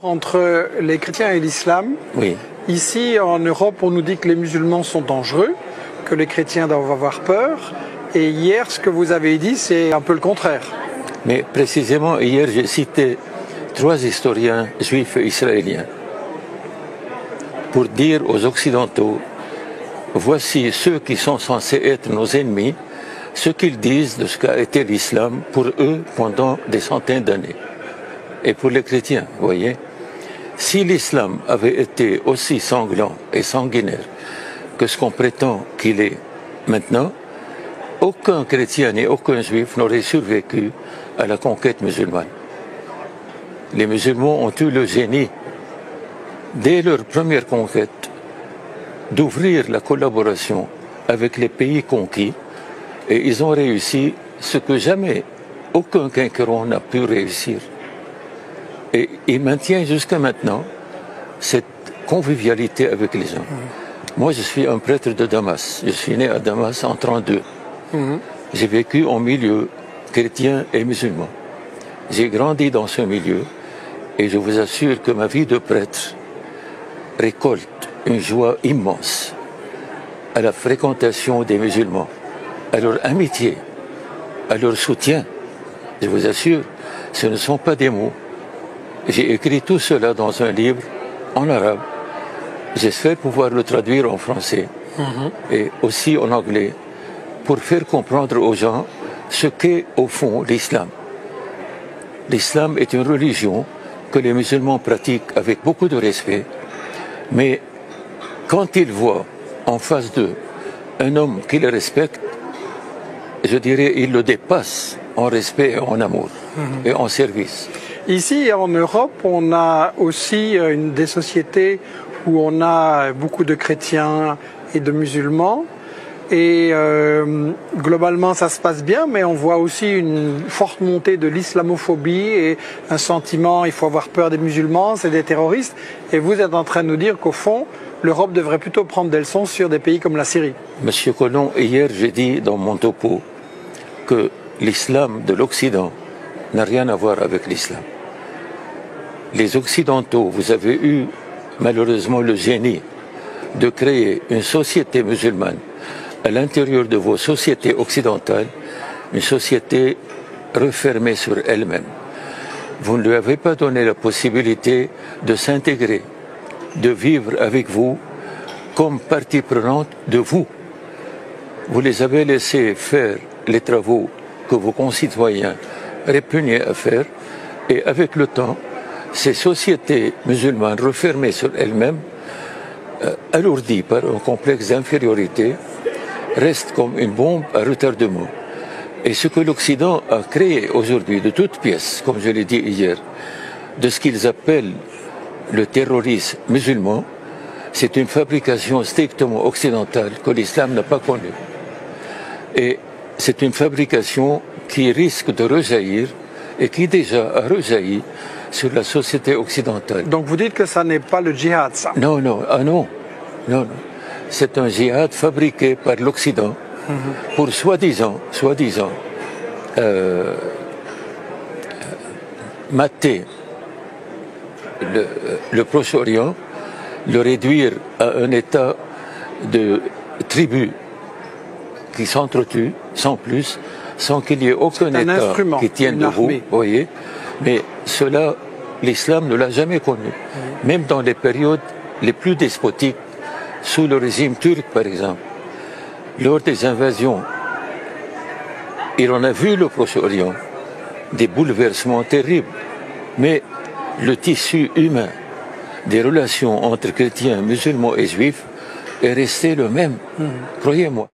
Entre les chrétiens et l'islam, Oui. ici en Europe, on nous dit que les musulmans sont dangereux, que les chrétiens doivent avoir peur. Et hier, ce que vous avez dit, c'est un peu le contraire. Mais précisément, hier, j'ai cité 3 historiens juifs et israéliens pour dire aux Occidentaux, voici ceux qui sont censés être nos ennemis, ce qu'ils disent de ce qu'a été l'islam pour eux pendant des centaines d'années. Et pour les chrétiens, vous voyez, si l'islam avait été aussi sanglant et sanguinaire que ce qu'on prétend qu'il est maintenant, aucun chrétien ni aucun juif n'aurait survécu à la conquête musulmane. Les musulmans ont eu le génie, dès leur première conquête, d'ouvrir la collaboration avec les pays conquis, et ils ont réussi ce que jamais aucun conquérant n'a pu réussir. Et ils maintiennent jusqu'à maintenant cette convivialité avec les gens. Moi, je suis un prêtre de Damas. Je suis né à Damas en 1932. J'ai vécu en milieu chrétien et musulman. J'ai grandi dans ce milieu et je vous assure que ma vie de prêtre récolte une joie immense à la fréquentation des musulmans, à leur amitié, à leur soutien. Je vous assure, ce ne sont pas des mots. J'ai écrit tout cela dans un livre en arabe. J'espère pouvoir le traduire en français et aussi en anglais pour faire comprendre aux gens ce qu'est au fond l'islam. L'islam est une religion que les musulmans pratiquent avec beaucoup de respect, mais quand ils voient en face d'eux un homme qui les respecte, je dirais ils le dépassent en respect et en amour et en service. Ici, en Europe, on a aussi des sociétés où on a beaucoup de chrétiens et de musulmans. Et globalement, ça se passe bien, mais on voit aussi une forte montée de l'islamophobie et un sentiment, il faut avoir peur des musulmans, c'est des terroristes. Et vous êtes en train de nous dire qu'au fond, l'Europe devrait plutôt prendre des leçons sur des pays comme la Syrie. Monsieur Colomb, hier, j'ai dit dans mon topo que l'islam de l'Occident n'a rien à voir avec l'islam. Les Occidentaux, vous avez eu malheureusement le génie de créer une société musulmane à l'intérieur de vos sociétés occidentales, une société refermée sur elle-même. Vous ne lui avez pas donné la possibilité de s'intégrer, de vivre avec vous comme partie prenante de vous. Vous les avez laissés faire les travaux que vos concitoyens répugnaient à faire, et avec le temps, ces sociétés musulmanes refermées sur elles-mêmes, alourdies par un complexe d'infériorité, restent comme une bombe à retardement. Et ce que l'Occident a créé aujourd'hui de toutes pièces, comme je l'ai dit hier, de ce qu'ils appellent le terrorisme musulman, c'est une fabrication strictement occidentale que l'islam n'a pas connue. Et c'est une fabrication qui risque de rejaillir et qui déjà a rejailli sur la société occidentale. Donc vous dites que ça n'est pas le djihad, ça? Non, non, ah non, non, non. C'est un djihad fabriqué par l'Occident pour soi-disant mater le Proche-Orient, le réduire à un état de tribus qui s'entretuent sans plus, sans qu'il y ait aucun État qui tienne debout, vous voyez. Mais cela, l'islam ne l'a jamais connu. Même dans les périodes les plus despotiques, sous le régime turc par exemple, lors des invasions, il en a vu le Proche-Orient, des bouleversements terribles. Mais le tissu humain des relations entre chrétiens, musulmans et juifs est resté le même, croyez-moi.